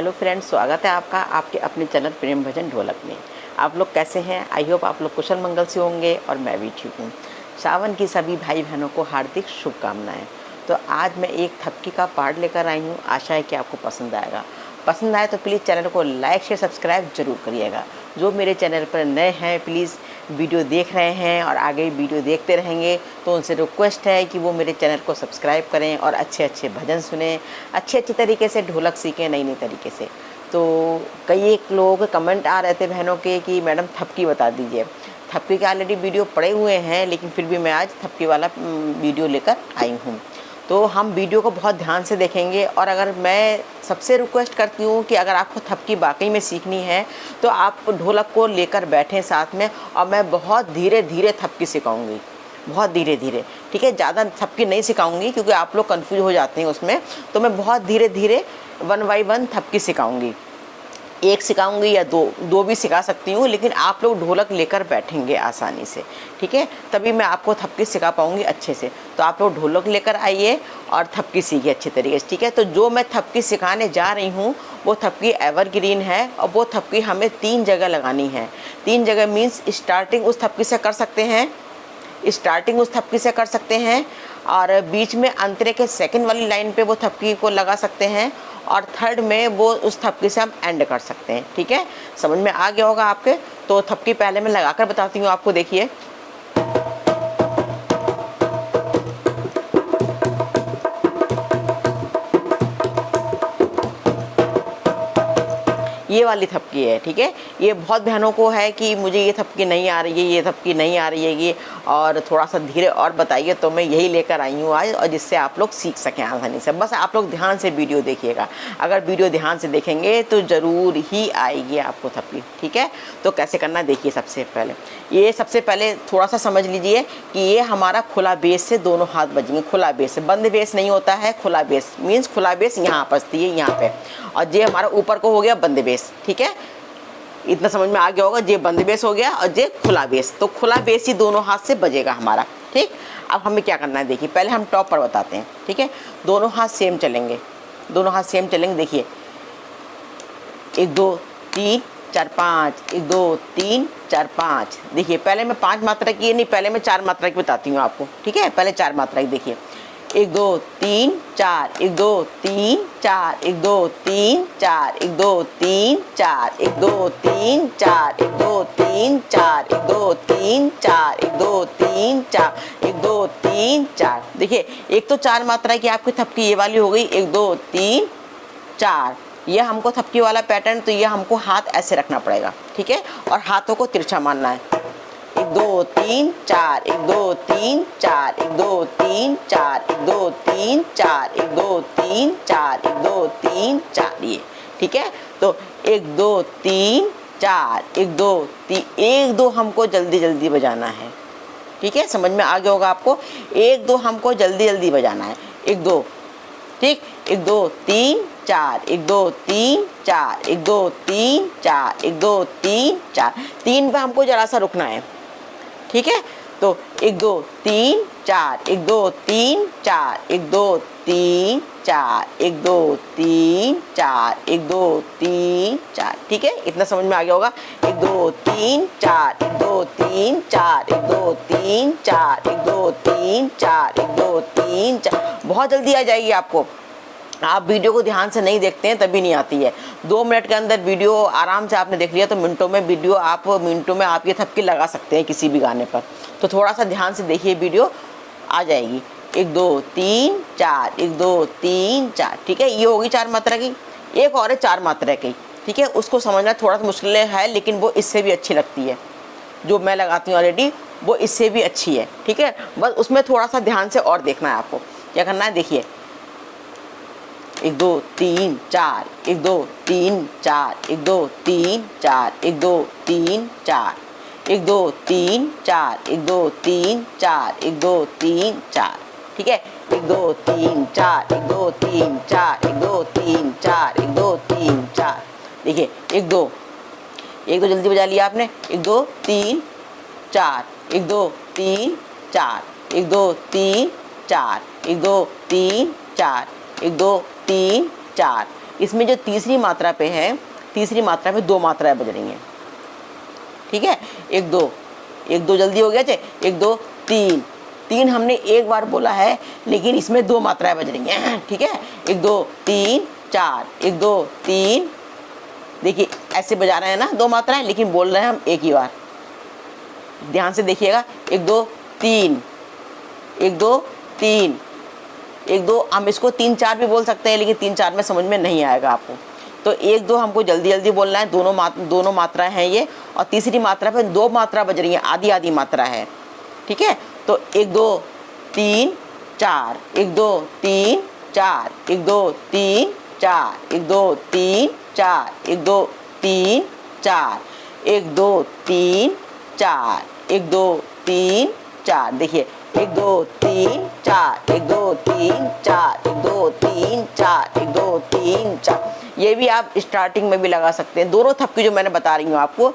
Hello friends, स्वागत है आपका आपके अपने चैनल प्रेम भजन ढोलक में। आप लोग कैसे हैं? आई होप आप लोग कुशल मंगल से होंगे और मैं भी ठीक हूँ। सावन की सभी भाई बहनों को हार्दिक शुभकामनाएं। तो आज मैं एक थपकी का पार्ट लेकर आई हूँ। आशा है कि आपको पसंद आएगा। पसंद आए तो प्लीज़ चैनल को लाइक शेयर सब्सक्राइब जरूर करिएगा। जो मेरे चैनल पर नए हैं, प्लीज़ वीडियो देख रहे हैं और आगे वीडियो देखते रहेंगे तो उनसे रिक्वेस्ट है कि वो मेरे चैनल को सब्सक्राइब करें और अच्छे अच्छे भजन सुने, अच्छे तरीके से ढोलक सीखें नई तरीके से। तो कई एक लोग कमेंट आ रहे थे बहनों के कि मैडम थपकी बता दीजिए। थपकी के ऑलरेडी वीडियो पड़े हुए हैं, लेकिन फिर भी मैं आज थपकी वाला वीडियो लेकर आई हूँ। तो हम वीडियो को बहुत ध्यान से देखेंगे। और अगर मैं सबसे रिक्वेस्ट करती हूँ कि अगर आपको थपकी वाकई में सीखनी है तो आप ढोलक को लेकर बैठें साथ में, और मैं बहुत धीरे धीरे थपकी सिखाऊंगी, बहुत धीरे धीरे। ठीक है, ज़्यादा थपकी नहीं सिखाऊंगी क्योंकि आप लोग कंफ्यूज हो जाते हैं उसमें। तो मैं बहुत धीरे धीरे 1 बाय 1 थपकी सिखाऊंगी। एक सिखाऊंगी या दो भी सिखा सकती हूँ, लेकिन आप लोग ढोलक लेकर बैठेंगे आसानी से। ठीक है, तभी मैं आपको थपकी सिखा पाऊँगी अच्छे से। तो आप लोग ढोलक लेकर आइए और थपकी सीखिए अच्छे तरीके से। ठीक है, तो जो मैं थपकी सिखाने जा रही हूँ वो थपकी एवरग्रीन है, और वो थपकी हमें 3 जगह लगानी है। 3 जगह मीन्स स्टार्टिंग उस थपकी से कर सकते हैं, स्टार्टिंग उस थपकी से कर सकते हैं, और बीच में अंतरे के सेकंड वाली लाइन पे वो थपकी को लगा सकते हैं, और थर्ड में वो उस थपकी से हम एंड कर सकते हैं। ठीक है, समझ में आ गया होगा आपके। तो थपकी पहले मैं लगाकर बताती हूँ आपको। देखिए, ये वाली थपकी है। ठीक है, ये बहुत बहनों को है कि मुझे ये थपकी नहीं आ रही है, ये थपकी नहीं आ रही है, ये और थोड़ा सा धीरे और बताइए। तो मैं यही लेकर आई हूँ आज, और जिससे आप लोग सीख सकें आसानी से। बस आप लोग ध्यान से वीडियो देखिएगा। अगर वीडियो ध्यान से देखेंगे तो ज़रूर ही आएगी आपको थपकी। ठीक है, तो कैसे करना देखिए। सबसे पहले थोड़ा सा समझ लीजिए कि ये हमारा खुला बेस से दोनों हाथ बजेंगे। खुला बेस से, बंद बेस नहीं होता है। खुला बेस मीन्स खुला बेस यहाँ बजती है, यहाँ पे, और ये हमारा ऊपर को हो गया बंद बेस। ठीक है, इतना समझ में आ गया होगा। ये बंद बेस हो गया और ये खुला बेस। तो खुला बेस ही दोनों हाथ से बजेगा हमारा। ठीक, अब हमें क्या करना है देखिए। पहले हम टॉप पर बताते हैं। ठीक है, दोनों हाथ सेम चलेंगे, दोनों हाथ सेम चलेंगे। देखिए, 1 2 3 4 5, 1 2 3 4 5। देखिए, पहले मैं 5 मात्रा की नहीं, पहले मैं 4 मात्रा की बताती हूँ आपको। ठीक है, पहले 4 मात्रा की। देखिए, 1 2 3 4, 1 2 3 4, 1 2 3 4, 1 2 3 4, 1 2 3 4, 1 2 3 4, 1 2 3 4, 1 2 3 4, 1 2 3 4। देखिए, एक तो 4 मात्रा की आपकी थपकी ये वाली हो गई, 1 2 3 4। ये हमको थपकी वाला पैटर्न, तो ये हमको हाथ ऐसे रखना पड़ेगा। ठीक है, और हाथों को तिरछा मानना है। 1 2 3 4, 1 2 3 4, 1 2 3 4, 1 2 3 4, 1 2 3 4, 1 2 3 4। ये ठीक है, तो 1 2 3 4, 1 2 3, 1 2 हमको जल्दी जल्दी बजाना है। ठीक है, समझ में आ गया होगा आपको। 1 2 हमको जल्दी जल्दी बजाना है। 1 2, ठीक, 1 2 3 4, 1 2 3 4, 1 2 3 4, 1 2 3 4। 3 पे हमको जरा सा रुकना है। ठीक है, तो 1 2 3 4, 1 2 3 4, 1 2 3 4, 1 2 3 4, 1 2 3 4। ठीक है, इतना समझ में आ गया होगा। 1 2 3 4, 1 2 3 4, 1 2 3 4, 1 2 3 4, 1 2 3 4। बहुत जल्दी आ जाएगी आपको। आप वीडियो को ध्यान से नहीं देखते हैं तभी नहीं आती है। 2 मिनट के अंदर वीडियो आराम से आपने देख लिया, तो मिनटों में वीडियो आप मिनटों में आप ये थपकी लगा सकते हैं किसी भी गाने पर। तो थोड़ा सा ध्यान से देखिए, वीडियो आ जाएगी। 1 2 3 4, 1 2 3 4। ठीक है, ये होगी 4 मात्रा की। एक और है 4 मात्रा की। ठीक है, उसको समझना थोड़ा सा मुश्किल है, लेकिन वो इससे भी अच्छी लगती है। जो मैं लगाती हूँ ऑलरेडी, वो इससे भी अच्छी है। ठीक है, बस उसमें थोड़ा सा ध्यान से और देखना है आपको। क्या करना है देखिए, 1 2 3 4, 1 2 3 4, 1 2 3 4, 1 2 3 4, 1 2 3 4, 1 2 3 4, 1 2 3 4। ठीक है, 1 2 3 4, 1 2 3 4, 1 2 3 4, 1 2 3 4। देखिए, 1 2 जल्दी बजा लिया आपने। 1 2 3 4, 1 2 3 4, 1 2 3 4, 1 2 3 4, 1 2 3 4, इसमें जो तीसरी मात्रा पे है, तीसरी मात्रा में 2 मात्राएं बज रही हैं, ठीक है। 1 2, 1 2 जल्दी हो गया चे, 1 2 3, 3 हमने एक बार बोला है लेकिन इसमें 2 मात्राएं बज रही हैं, ठीक है। 1 2 3 4, 1 2 3, देखिए ऐसे बजा रहे हैं ना 2 मात्राएं, लेकिन बोल रहे हैं हम एक ही बार, ध्यान से देखिएगा। 1 2 3, 1 2 3, 1 2, हम इसको 3 4 भी बोल सकते हैं, लेकिन 3 4 में समझ में नहीं आएगा आपको। तो 1 2 हमको जल्दी जल्दी बोलना है, दोनों मात्राएं हैं ये, और तीसरी मात्रा पे 2 मात्रा बज रही है, आधी आधी मात्रा है, ठीक है। तो 1 2 3 4, 1 2 3 4, 1 2 3 4, 1 2 3 4, 1 2 3 4, 1 2 3 4, 1 2 3 4, देखिए 1 2 3 4, 1 2 3 4, 1 2 3 4, 1 2 3 4। ये भी आप स्टार्टिंग में भी लगा सकते हैं। दोनों थपकी जो मैंने बता रही हूँ आपको,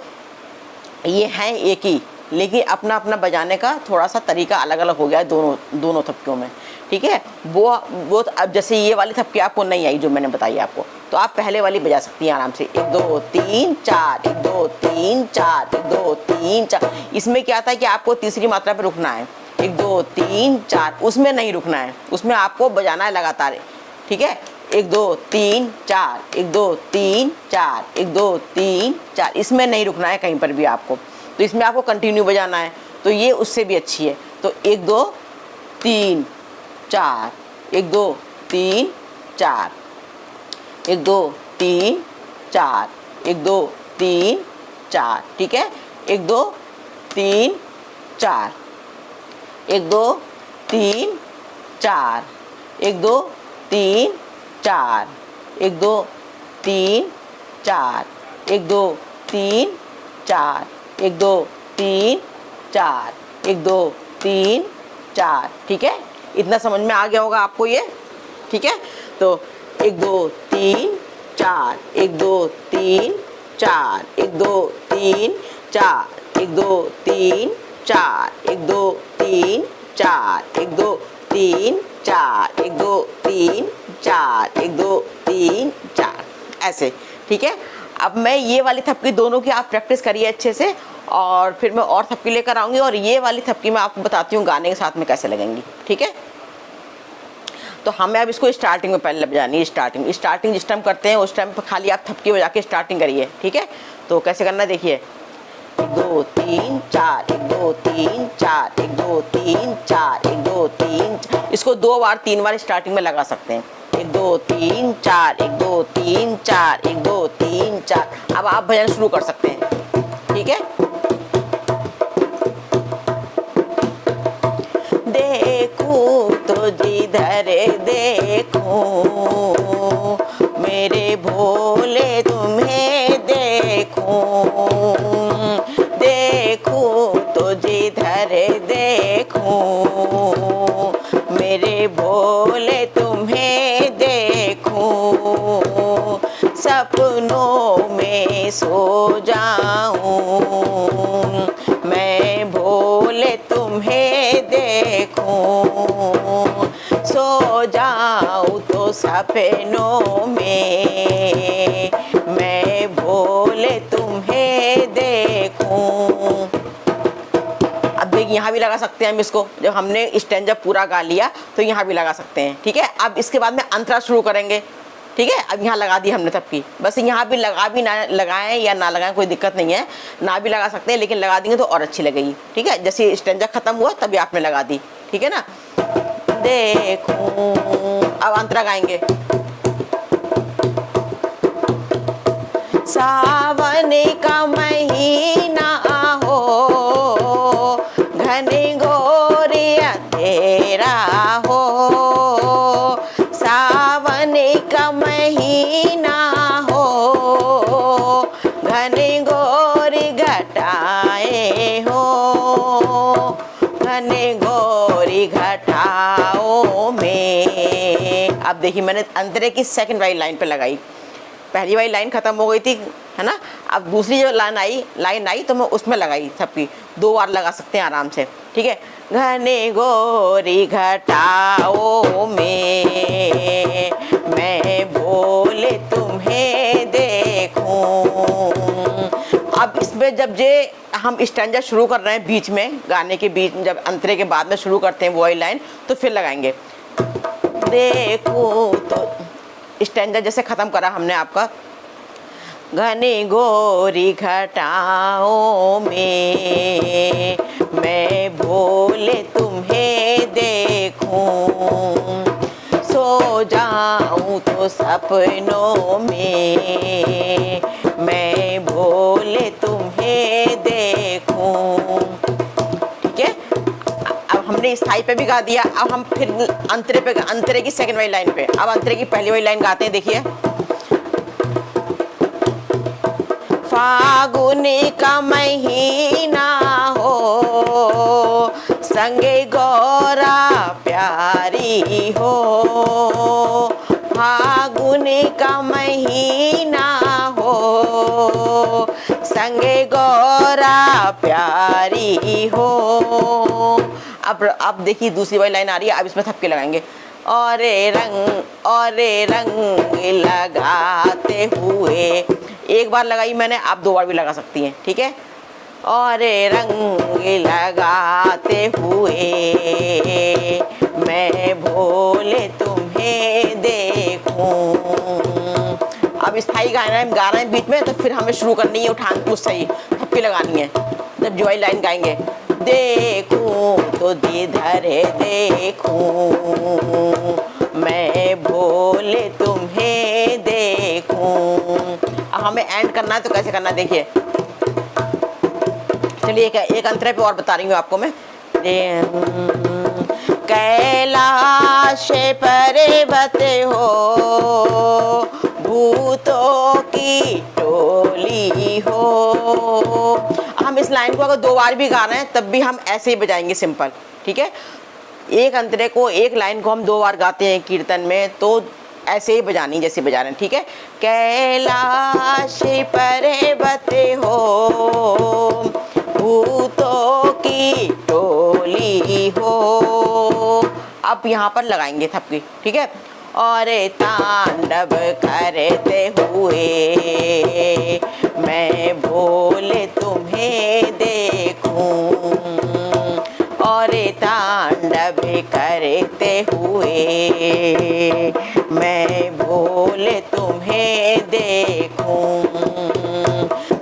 ये हैं एक ही, लेकिन अपना अपना बजाने का थोड़ा सा तरीका अलग अलग हो गया है दोनों थपकियों में, ठीक है। वो अब जैसे ये वाली थपकी आपको नहीं आई जो मैंने बताई आपको, तो आप पहले वाली बजा सकती हैं आराम से। 1 2 3 4, 1 2 3 4, 1 2 3 4। इसमें क्या था कि आपको तीसरी मात्रा पे रुकना है, 1 2 3 4, उसमें नहीं रुकना है, उसमें आपको बजाना है लगातार, ठीक है। 1 2 3 4, 1 2 3 4, 1 2 3 4, इसमें नहीं रुकना है कहीं पर भी आपको, तो इसमें आपको कंटिन्यू बजाना है, तो ये उससे भी अच्छी है। तो 1 2 3 4, 1 2 3 4, 1 2 3 4, 1 2 3 4, ठीक है। 1 2 3 4, 1 2 3 4, 1 2 3 4, 1 2 3 4, 1 2 3 4, 1 2 3 4, 1 2 3 4, ठीक है। इतना समझ में आ गया होगा आपको ये, ठीक है। तो 1 2 3 4, 1 2 3 4, 1 2 3 4, 1 2 3 4, 1 2 3 4, 1 2 3 4, 1 2 3 4, 1 2 3 4, ऐसे, ठीक है। अब मैं ये वाली थपकी दोनों की आप प्रैक्टिस करिए अच्छे से, और फिर मैं और थपकी लेकर आऊँगी, और ये वाली थपकी मैं आपको बताती हूँ गाने के साथ में कैसे लगेंगी, ठीक है। तो हमें अब इसको स्टार्टिंग में पहले बजानी है। स्टार्टिंग जिस टाइम करते हैं उस टाइम पर खाली आप थपकी बजा के स्टार्टिंग करिए, ठीक है। तो कैसे करना है देखिए, 1 2 3 4, 1 2 3 4, 1 2 3 4, 1 2 3 4, इसको 2 बार 3 बार स्टार्टिंग में लगा सकते हैं। 1 2 3 4, 1 2 3 4, 1 2 3 4। अब आप भजन शुरू कर सकते हैं, ठीक है। देखूं तो जिधर देखूं, मेरे भोले तुम्हें देखूं, देखूं तो जिधर देखूं, मेरे भोले तुम्हें देखूं, सपनों में सो जाऊं, मैं भोले तुम्हें देखूं, सो जाऊं तो सपनों में, मैं भोले तुम्हें देखूं। अब देखिए यहाँ भी लगा सकते हैं हम इसको, जब हमने स्टैंजा पूरा गा लिया तो यहाँ भी लगा सकते हैं, ठीक है। अब इसके बाद में अंतरा शुरू करेंगे, ठीक है। अब यहाँ लगा दी हमने थपकी, बस यहाँ भी ना लगाएं या ना लगाएं कोई दिक्कत नहीं है, ना भी लगा सकते हैं, लेकिन लगा देंगे तो और अच्छी लगेगी, ठीक है। जैसे स्टैंजा खत्म हुआ तभी आपने लगा दी, ठीक है ना। देखूं, अब अंतरा गाएंगे। सावन का महीना हो, घने घोर अंधेरा हो, सावन का महीना हो, घने घोर घटाए हो, घने घोरी घटाओं में। अब देखिए मैंने अंतरे की सेकंड वाली लाइन पे लगाई, पहली वाली लाइन खत्म हो गई थी, है ना। अब दूसरी जो लाइन आई तो मैं उसमें लगाई थपकी, 2 बार लगा सकते हैं आराम से, ठीक है। घने गोरी घटाओं में, मैं भोले अब इसमें जब जे हम स्टैंजा शुरू कर रहे हैं बीच में, गाने के बीच, जब अंतरे के बाद में शुरू करते हैं वो वाली लाइन, तो फिर लगाएंगे देखो। तो स्टैंजा जैसे ख़त्म करा हमने आपका, घनी घोरी घटाओं में मैं भोले तुम्हें देखूं, सो जाऊं तो सपनों में मैं भोले तुम्हें देखूं। ठीक है, अब हमने स्थाई पे भी गा दिया। अब हम फिर अंतरे पे, अंतरे की सेकंड वाली लाइन पे, अब अंतरे की पहली वाली लाइन गाते हैं। देखिए, फागुनी का महीना हो, संगे गौरा प्यारी हो, फागुनी का महीना हो, संगे गौरा प्यारी हो। अब देखिए दूसरी वाली लाइन आ रही है, अब इसमें थपके लगाएंगे। और रंग लगाते हुए, एक बार लगाई मैंने, आप 2 बार भी लगा सकती हैं। ठीक है, और रंग लगाते हुए मैं भोले तुम्हें देखूं। अब स्थाई गा रहे हैं बीच में, तो फिर हमें शुरू करनी है उठान को सही थप्पी लगानी है। जब जो वाली लाइन गाएंगे, देखूं तो जिधर देखूं मैं भोले तुम्हें देखूं। अब हमें एंड करना है, तो कैसे करना है देखिए। चलिए एक अंतरे पे और बता रही हूँ आपको मैं। कैलाश पर्वत हो, भूतों की टोली हो। हम इस लाइन को अगर 2 बार भी गा रहे हैं तब भी हम ऐसे ही बजाएंगे, सिंपल। ठीक है, एक अंतरे को, एक लाइन को हम 2 बार गाते हैं कीर्तन में, तो ऐसे ही बजानी जैसे बजा रहे हैं। ठीक है, कैलाश पर्वत हो, भूतों की टोली हो। अब यहाँ पर लगाएंगे थपकी। ठीक है, और तांडव करते हुए मैं भोले तुम्हें देखूं, और तांडव करते हुए मैं भोले तुम्हें देखूं,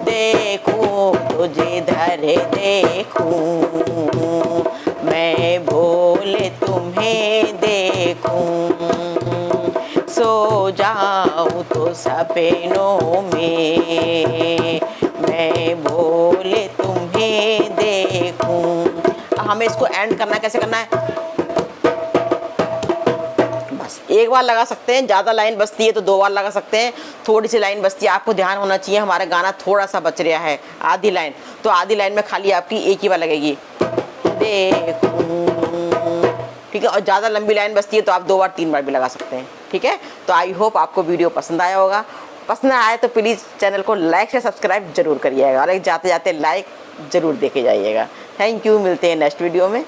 देखूं तुझे धर देखूं मैं भोले तुम्हें देखूं, सो जाऊं तो सपनों में मैं भोले तुम्हें देखूं। हमें इसको एंड करना, कैसे करना है, बस एक बार लगा सकते हैं। ज़्यादा लाइन बचती है तो 2 बार लगा सकते हैं, थोड़ी सी लाइन बचती है। आपको ध्यान होना चाहिए, हमारा गाना थोड़ा सा बच रहा है, आधी लाइन, तो आधी लाइन में खाली आपकी एक ही बार लगेगी, देखूं। ठीक है, और ज़्यादा लंबी लाइन बचती है तो आप 2 बार 3 बार भी लगा सकते हैं। ठीक है, तो आई होप आपको वीडियो पसंद आया होगा। पसंद आए तो प्लीज़ चैनल को लाइक से सब्सक्राइब जरूर करिएगा, और एक जाते जाते लाइक ज़रूर देके जाइएगा। थैंक यू, मिलते हैं नेक्स्ट वीडियो में।